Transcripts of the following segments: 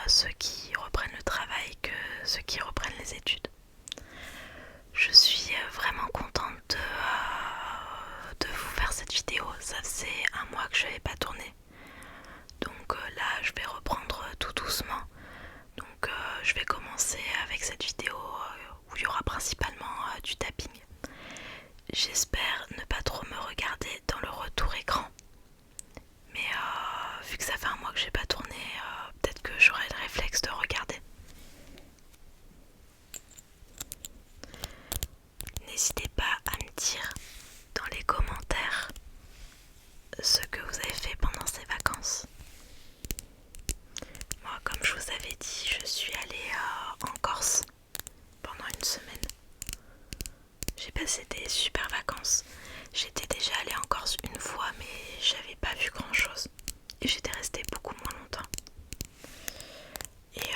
ceux qui reprennent le travail que ceux qui reprennent les études. Je suis vraiment contente de vous faire cette vidéo. Ça faisait un mois que je n'avais pas tourné. Donc là, je vais reprendre tout doucement. Donc je vais commencer avec cette vidéo où il y aura principalement du tapping. J'espère ne pas trop me regarder dans le retour écran. Mais vu que ça fait un mois que j'ai pas tourné, peut-être que j'aurai le réflexe de regarder. N'hésitez pas à me dire dans les commentaires ce que vous avez fait pendant ces vacances. Moi, comme je vous avais dit, je suis allée en Corse pendant une semaine. J'ai passé des super vacances. J'étais déjà allée en Corse une fois, mais j'avais pas vu grand chose. Et j'étais restée beaucoup moins longtemps. Et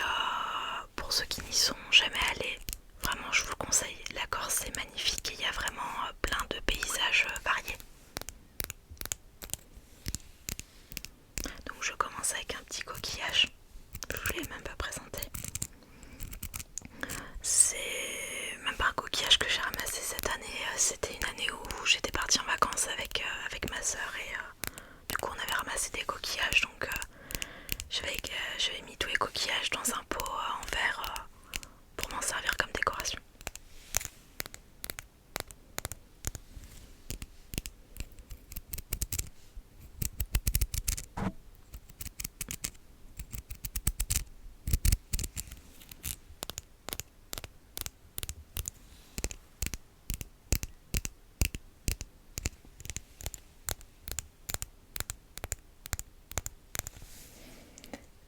pour ceux qui n'y sont jamais allés, vraiment je vous le conseille. La Corse c'est magnifique et il y a vraiment plein de paysages variés. Donc je commence avec un petit coquillage. Je vous l'ai même pas présenté. C'est même pas un coquillage que j'ai ramassé cette année. C'était une année où j'étais partie en vacances avec ma soeur et du coup on avait ramassé des coquillages. Donc j'avais mis tous les coquillages dans un pot en verre pour m'en servir comme décoration.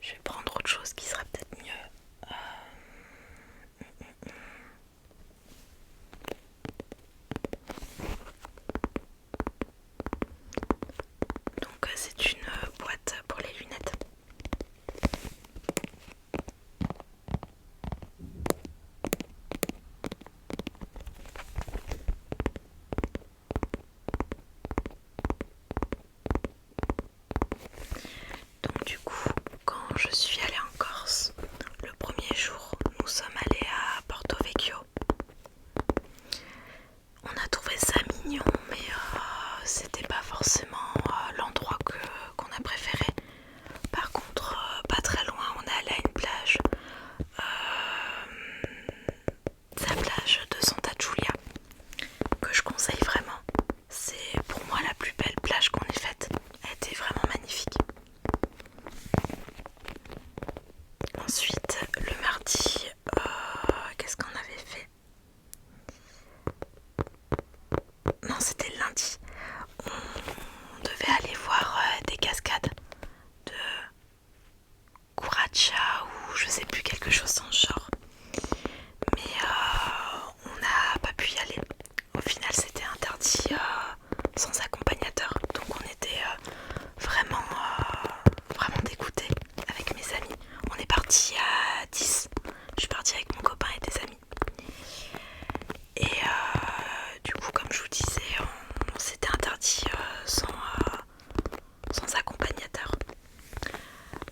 Je vais prendre autre chose qui sera peut-être mieux. Donc c'est une boîte pour les lunettes. Donc du coup, quand je suis allée en Corse, le premier jour, nous sommes allés à Porto Vecchio. On a trouvé ça mignon, mais c'était pas forcément l'endroit qu'on a préféré. Par contre, pas très loin, on est allé à une plage, sa plage de Santa Giulia, que je conseille vraiment. C'est pour moi la plus belle plage qu'on ait faite. Elle était vraiment magnifique. Ensuite, le mardi, qu'est-ce qu'on avait fait? Non, c'était le lundi. On devait aller voir des cascades de Curaçao ou je sais plus, quelque chose dans ce genre. Mais on n'a pas pu y aller. Au final, c'était interdit sans accompagnateur. Donc on était vraiment dégoûtés avec mes amis. On est parti à 10. Je suis partie avec mon copain et des amis. Et du coup, comme je vous disais, on s'était interdit sans accompagnateur.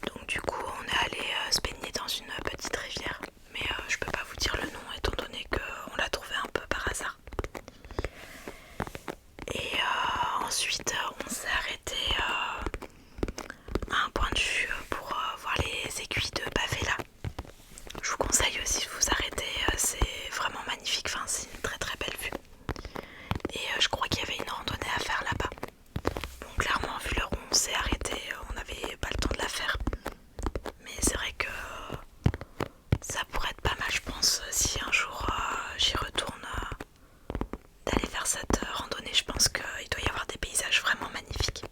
Donc du coup, on est allé se baigner dans une petite rivière. Mais je peux pas vous dire le nom étant donné qu'on l'a trouvé un peu par hasard. Et ensuite, on s'est arrêté à un point de vue pour voir les aiguilles de Bavella. Je vous conseille aussi de vous arrêter, c'est vraiment magnifique, enfin, c'est une très très belle vue. Et je crois qu'il y avait une randonnée à faire là-bas. Bon, clairement, vu l'heure où on s'est arrêté, on n'avait pas le temps de la faire. Mais c'est vrai que ça pourrait être pas mal, je pense, si un jour j'y retourne, d'aller faire cette randonnée. Je pense qu'il doit y avoir des paysages vraiment magnifiques.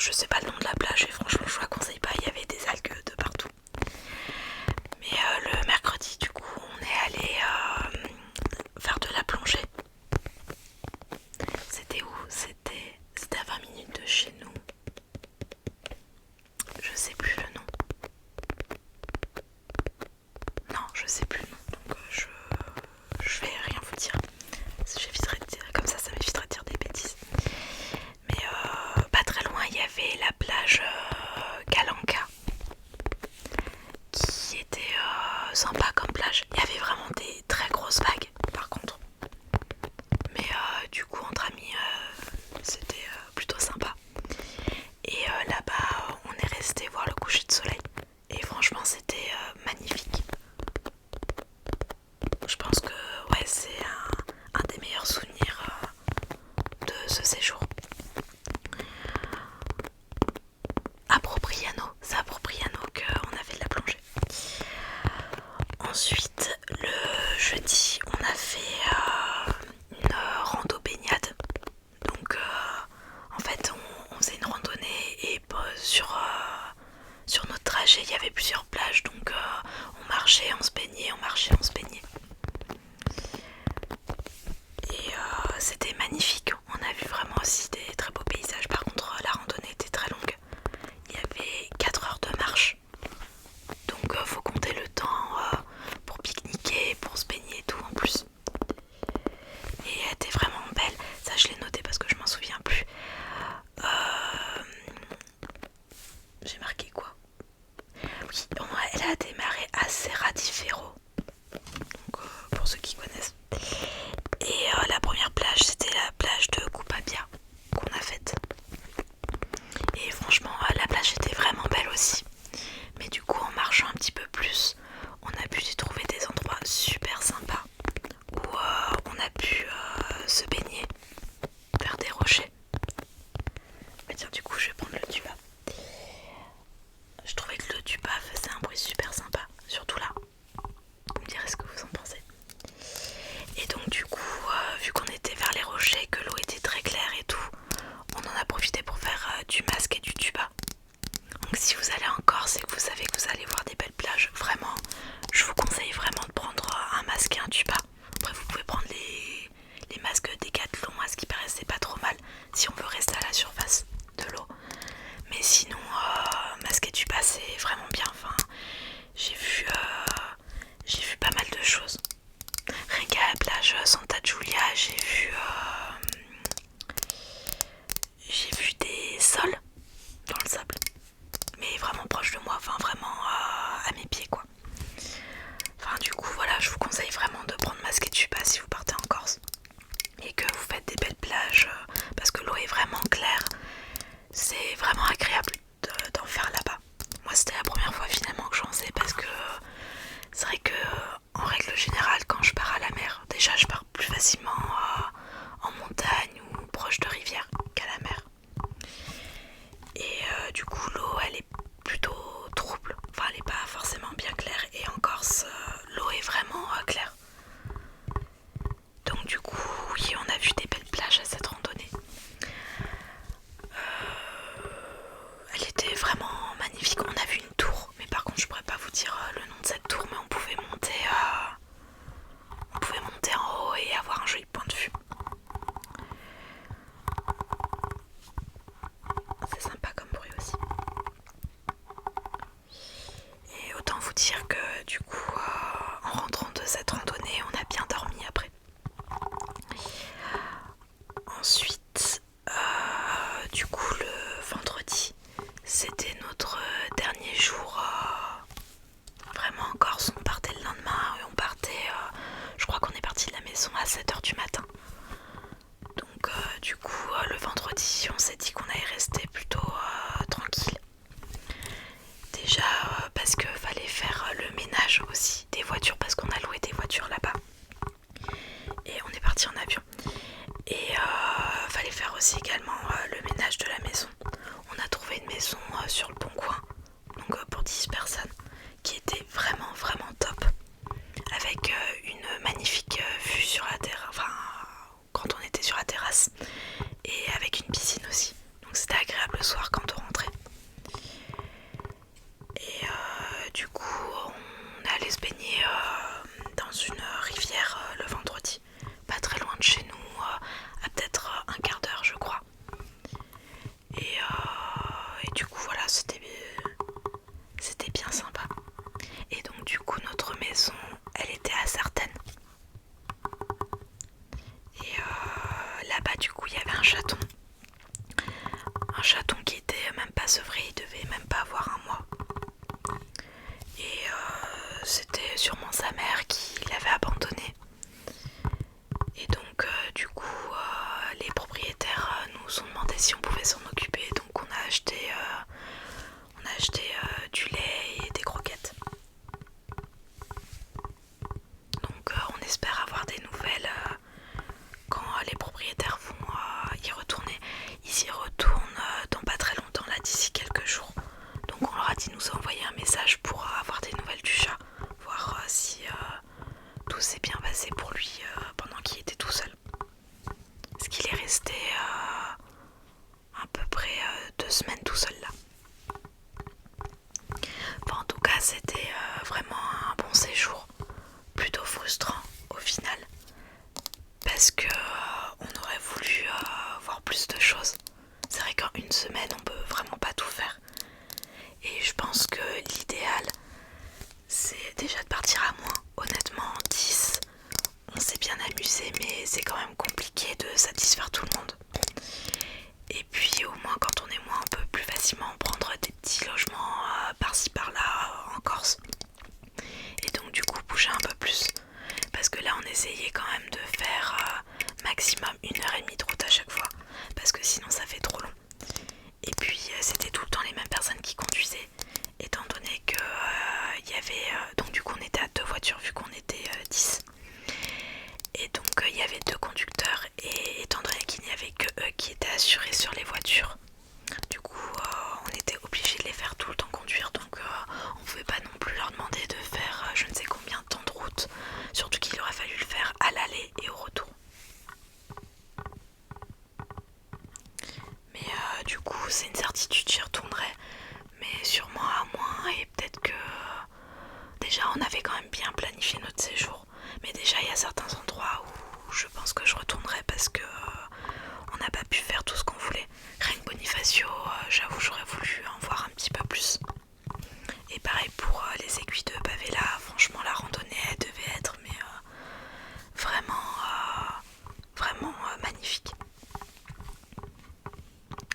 je sais pas le nom de la plage et franchement je vous la conseille pas, il y avait des algues de partout. Mais le mercredi du coup on est allé faire de la plongée. C'était où? C'était à 20 minutes de chez nous. Je sais plus le nom. Non, je sais plus le nom. Donc je vais rien vous dire. J'éviterai de dire comme ça m'évitera de dire des bêtises. Mais pas très loin, il y avait la plage Kalanka qui était sympa comme plage. Il y avait vraiment des très grosses vagues par contre. Mais du coup entre amis c'était plutôt sympa. Et là-bas on est resté voir le coucher de soleil. Et franchement c'était magnifique. Je pense que ouais, c'est un des meilleurs souvenirs de ce séjour. À Propriano, c'est à Propriano qu'on a fait de la plongée. Ensuite, le jeudi, on a fait une rando baignade. Donc, en fait, on faisait une randonnée et sur notre trajet, il y avait plusieurs plages. Donc, on marchait, on se baignait, on marchait, on se baignait. Et c'était magnifique. On a vu vraiment aussi des très beaux paysages. Par contre, la randonnée était très longue. Il y avait 4 heures de marche. Donc faut compter le temps pour pique-niquer, pour se baigner et tout en plus. Et elle était vraiment belle. Ça je l'ai noté parce que je m'en souviens plus. J'ai marqué quoi? Oui, elle a démarré à Serra di Ferro. Donc pour ceux qui connaissent. Et la première plage c'était la plage de Cupabia qu'on a faite. Et franchement la plage était vraiment belle aussi. Mais du coup en marchant un petit peu plus, on a pu y trouver des endroits super sympas où on a pu se baigner, faire des rochers. Mais tiens, du coup je vais prendre le tuba. Je trouvais que le tuba faisait un bruit super sympa, surtout là. Vous me direz ce que vous en pensez. Et donc du coup, vu qu'on était vers les rochers, que l'eau était très claire et tout, on en a profité pour faire du masque et du tuba. Donc si vous allez en Corse et que vous savez que vous allez voir des belles plages, vraiment, je vous conseille vraiment de prendre un masque et un tuba. Après vous pouvez prendre les masques Décathlon, à ce qui paraît c'est pas trop mal si on veut rester à la surface de l'eau. Mais sinon, masque et tuba c'est vraiment bien. Enfin, j'ai vu pas mal de choses. Rien qu'à la plage Santa Giulia, j'ai vu des sols dans le sable. Mais vraiment proche de moi, enfin vraiment à mes pieds quoi. Enfin du coup voilà, je vous conseille vraiment de prendre masque et tuba si vous partez en Corse et que vous faites des belles plages parce que l'eau est vraiment claire. C'est vraiment agréable d'en faire là-bas. Moi c'était la première fois finalement que j'en faisais parce que c'est vrai que en règle générale quand je pars à la mer, déjà je pars plus facilement en montagne ou proche de rivière qu'à la mer. Et du coup l'eau elle est plutôt trouble, enfin elle est pas forcément bien claire et en Corse l'eau est vraiment claire. Donc du coup oui on a vu des belles plages à cette randonnée. Elle était vraiment magnifique, on a vu une tour, mais par contre je pourrais pas vous dire le nom de cette tour, mais on pouvait monter en haut et avoir un joli point de vue. C'est sympa comme bruit aussi. Et autant vous dire que du coup en rentrant de cette randonnée on a bien dormi après. Ensuite du coup le vendredi c'était notre dernier jour vraiment en Corse. On partait le lendemain et on partait je crois qu'on est parti de la maison à 7h du matin. Donc du coup le vendredi on s'est dit qu'on allait rester plutôt tranquille. Déjà parce que fallait faire le ménage aussi des voitures parce qu'on a loué des voitures là-bas. Et on est parti en avion. Et fallait faire aussi également le ménage de la maison. On a trouvé une maison sur le Bon Coin, donc pour 10 personnes, qui était vraiment vraiment top. Avec une magnifique vue sur la terre, enfin quand on était sur la terrasse. Et avec une piscine aussi. Donc c'était agréable le soir quand on une semaine, on peut vraiment pas tout faire. Et je pense que l'idéal, c'est déjà de partir à moins. Honnêtement, 10, on s'est bien amusé, mais c'est quand même compliqué de satisfaire tout le monde. Et puis au moins quand on est moins, on peut plus facilement prendre des petits logements par-ci par-là en Corse. Et donc du coup bouger un peu plus. Parce que là on essayait quand même de faire maximum 1h30 de route à chaque fois. Parce que sinon ça fait trop long. Et puis c'était tout le temps les mêmes personnes qui conduisaient. Étant donné que il y avait... donc du coup on était à 2 voitures vu qu'on était 10. Et donc il y avait 2 conducteurs. Et étant donné qu'il n'y avait que eux qui étaient assurés sur les voitures, du coup on était obligé de les faire tout le temps conduire. Donc on pouvait pas non plus leur demander de faire je ne sais combien de temps de route. Surtout qu'il aurait fallu le faire à l'aller et au retour. Mais du coup c'est une certitude, j'y retournerai. Mais sûrement à moins, et peut-être que déjà on avait quand même bien planifié notre séjour. Mais déjà il y a certains endroits où je pense que je retournerai parce que on n'a pas pu faire tout ce qu'on voulait. Rien que Bonifacio, j'avoue j'aurais voulu en voir un petit peu plus. Et pareil pour les aiguilles de pavé là, franchement la randonnée elle devait être mais vraiment magnifique.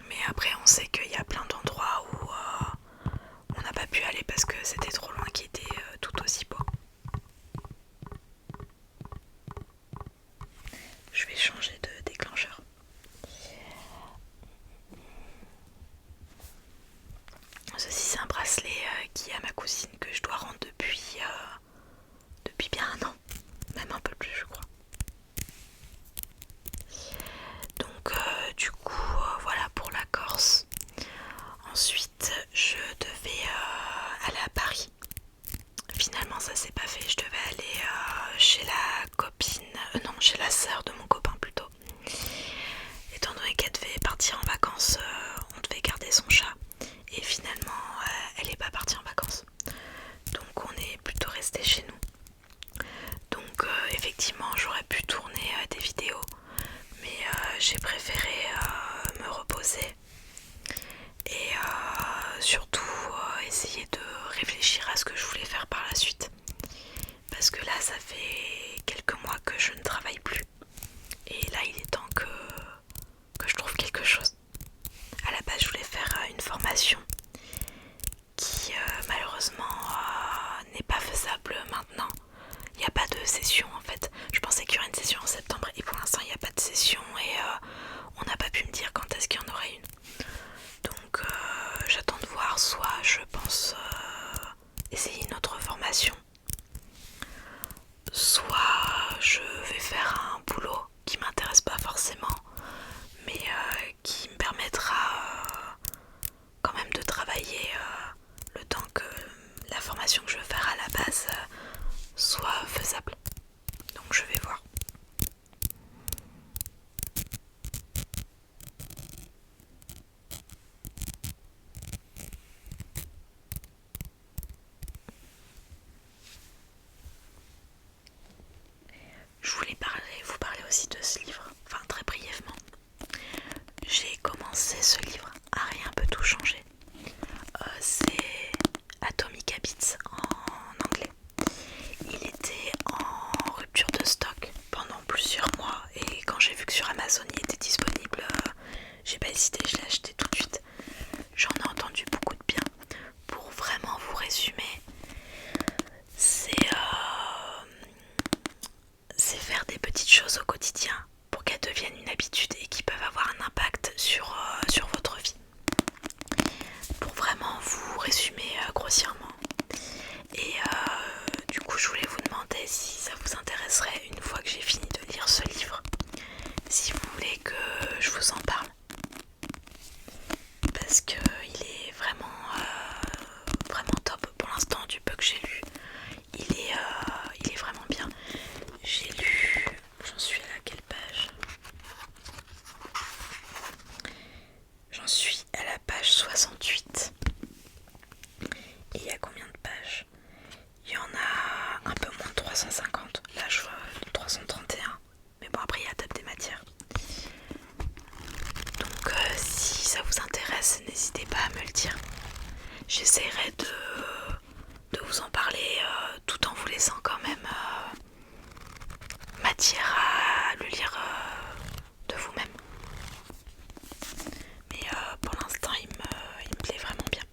Mais après on sait qu'il y a plein d'endroits où on n'a pas pu aller parce que c'était trop loin, qui était tout aussi beau. Je vais changer de déclencheur. Ceci c'est un bracelet qui est à ma cousine que je dois rendre depuis bien un an, même un peu plus je crois. Donc du coup voilà pour la Corse. Ensuite je devais aller à Paris. Finalement ça s'est pas fait, je devais aller chez la copine, non chez la sœur de mon copain plutôt. Étant donné qu'elle devait partir en vacances, on devait garder son chat. Et finalement elle n'est pas partie en vacances. Donc on est plutôt resté chez nous. Donc effectivement j'aurais pu tourner des vidéos. Mais j'ai préféré me reposer. Et surtout essayer de réfléchir à ce que je voulais faire par la suite. Parce que là ça fait quelques mois que je ne travaille plus. Et là il est temps que je trouve quelque chose. À la base je voulais faire une formation qui malheureusement n'est pas faisable maintenant. Il n'y a pas de session en fait. Je pensais qu'il y aurait une session en septembre et pour l'instant il n'y a pas de session et on n'a pas pu me dire quand est-ce qu'il y en aurait une. Donc j'attends de voir, soit je pense essayer une autre formation, soit je vais faire un boulot qui m'intéresse pas forcément mais qui me permettra quand même de travailler le temps que la formation que je veux faire à la base soit faisable. Donc je vais voir. Je voulais vous parler aussi de ce livre, enfin très brièvement. J'ai commencé ce livre, rien peut tout changer. C'est Atomic Habits en anglais. Il était en rupture de stock pendant plusieurs mois et quand j'ai vu que sur Amazon il était disponible, j'ai pas hésité, je l'ai acheté tout de suite. J'en ai entendu beaucoup de bien. Pour vraiment vous résumer, c'est faire des petites choses au quotidien pour qu'elles deviennent une habitude et qui peuvent avoir un impact sur votre vie. Pour vraiment vous résumer grossièrement. Et du coup je voulais vous demander si ça vous intéresserait une fois que j'ai fini de lire ce livre, si vous voulez que je vous en parle. Parce qu'il est vraiment top pour l'instant du peu que j'ai lu. Il est vraiment bien. J'ai lu, j'en suis à quelle page? J'en suis à la page 68. Et il y a combien de pages? Il y en a un peu moins de 350. Là je vois 331. Mais bon après il y a table des matières. Donc si ça vous intéresse, m'intéresse, n'hésitez pas à me le dire. J'essaierai de vous en parler tout en vous laissant quand même matière à le lire de vous-même. Mais pour l'instant, il me plaît vraiment bien.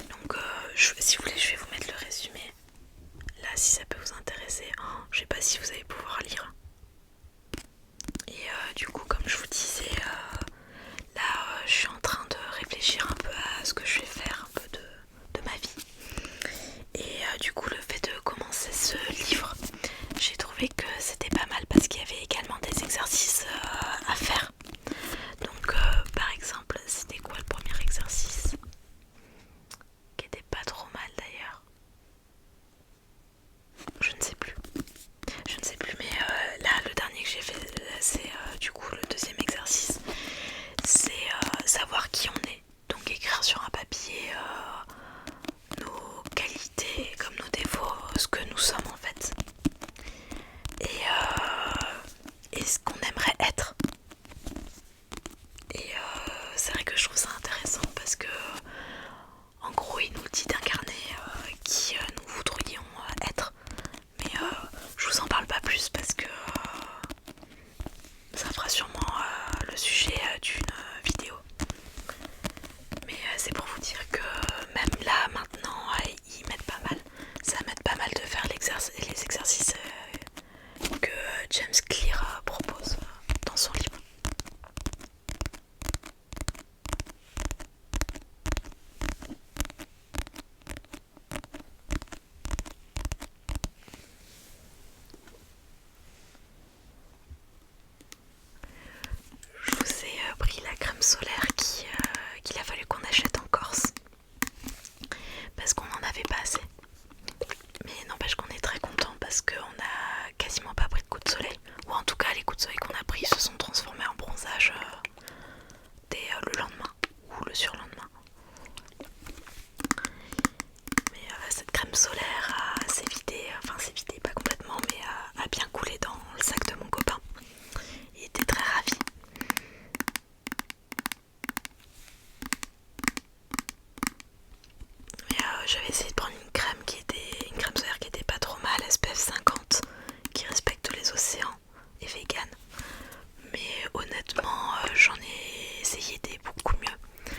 Donc, si vous voulez, je vais vous mettre le résumé. Là, si ça peut vous intéresser. Je sais pas si vous allez pouvoir lire. Et du coup, comme je vous disais, là, je suis en train de réfléchir un peu à ce que je vais faire un peu de ma vie. Et du coup, le fait de commencer ce livre, j'ai trouvé que c'était pas mal parce qu'il y avait également des exercices à faire. Donc, par exemple, c'était quoi le premier exercice? Qui était pas trop mal d'ailleurs. Je ne sais plus. Je ne sais plus, mais là, le dernier que j'ai fait, c'est du coup le deuxième exercice. C'est savoir qui on est. Donc écrire sur un papier nos qualités comme nos défauts, ce que nous sommes en fait. Et ce qu'on aimerait être. Et c'est vrai que je trouve ça intéressant parce que en gros il nous dit d'incarner qui nous voudrions être. Mais je vous en parle pas plus parce que ça fera sûrement le sujet d'une vidéo. Mais c'est pour vous dire que même là maintenant ils m'aident pas mal. Ça m'aide pas mal de faire les exercices que James Clear propose dans son livre. Je vous ai pris la crème solaire qu'il a fallu qu'on achète en Corse parce qu'on n'en avait pas assez. Mais n'empêche qu'on est très content parce qu'on a quasiment pas pris de coups de soleil. Ou en tout cas les coups de soleil qu'on a pris se sont transformés en bronzage dès le lendemain ou le surlendemain. Mais cette crème solaire s'est vidée, enfin s'est vidée pas complètement mais a bien coulé dans le sac de mon copain. Il était très ravi. Mais j'avais essayé de prendre une crème solaire qui était pas trop mal, SPF 50, qui respecte les océans et vegan. Mais honnêtement, j'en ai essayé des beaucoup mieux.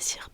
plaisir